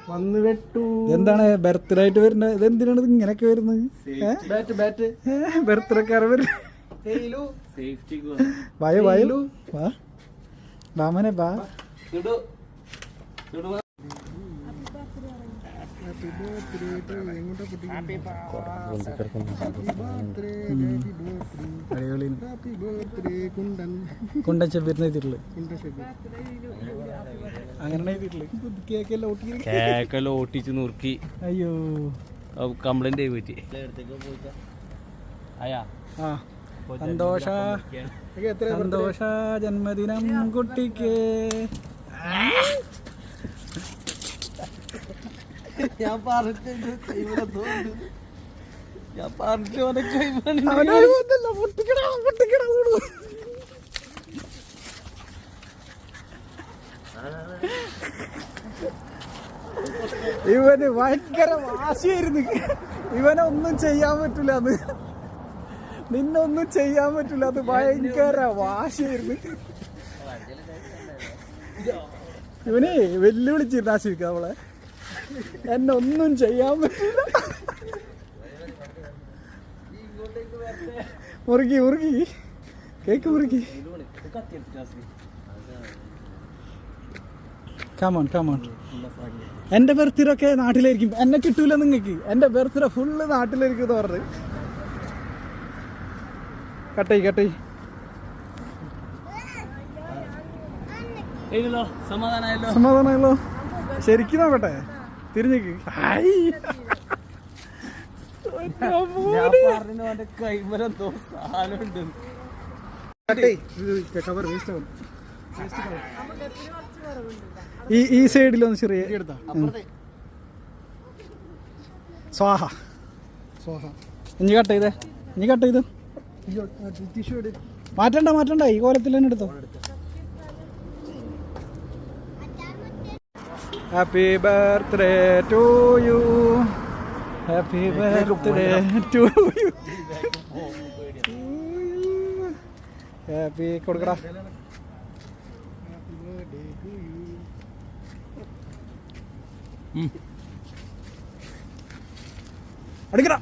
വന്ന് വെട്ടു. എന്താണ് ബർത്ത്ഡേ ആയിട്ട് വരുന്നത്? ഇതെന്തിനാണ് ഇങ്ങനെയൊക്കെ വരുന്നത്? ബർത്ത്ഡേക്കാർ വരുന്നത്. വായോ വായോ വാ വാമനെ വാ. കുണ്ടൻ ചെബീറിന് എഴുതിയിട്ടുള്ളു. അങ്ങനെ കേക്കെല്ലാം ഓട്ടിച്ച് നുറുക്കി. അയ്യോ കംപ്ലൈന്റ് ആയി പോയിട്ട്. സന്തോഷ സന്തോഷ ജന്മദിനം കുട്ടിക്ക്. ഞാൻ ഇവന് ഭയങ്കര വാശിയായിരുന്നു. ഇവനെ ഒന്നും ചെയ്യാൻ പറ്റൂല. അത് നിന്നൊന്നും ചെയ്യാൻ പറ്റൂല. അത് ഭയങ്കര വാശിയായിരുന്നു. ഇവനെ വെല്ലുവിളിച്ചിരുന്നു ആശിക്ക അവളെ. എന്നെ ഒന്നും ചെയ്യാൻ പറ്റില്ല. മുറുക്കി മുറുക്കി കേക്ക് മുറുക്കി. Come on come on. എന്റെ ബർത്ത്ഡേ ഒക്കെ നാട്ടിലായിരിക്കും. എന്നെ കിട്ടൂല നിങ്ങക്ക്. എന്റെ ബർത്ത്ഡേ ഫുള്ള് നാട്ടിലായിരിക്കും എന്ന് പറഞ്ഞത്. കട്ടായി കട്ടായി. സമാധാനമായല്ലോ. ശരിക്കും നോക്കട്ടെ. തിരിഞ്ഞേക്ക്. ഈ സൈഡിലൊന്ന് ചെറിയ സ്വാഹ സ്വാഹ. ഇനി കട്ട് ചെയ്തേ. ഇനി കട്ട് ചെയ്ത് മാറ്റണ്ട. ഈ കോലത്തിൽ തന്നെ എടുത്തോ. Happy birthday to you. Happy birthday to you. Happy കൊടുക്കടാ. അടുക്കടാ.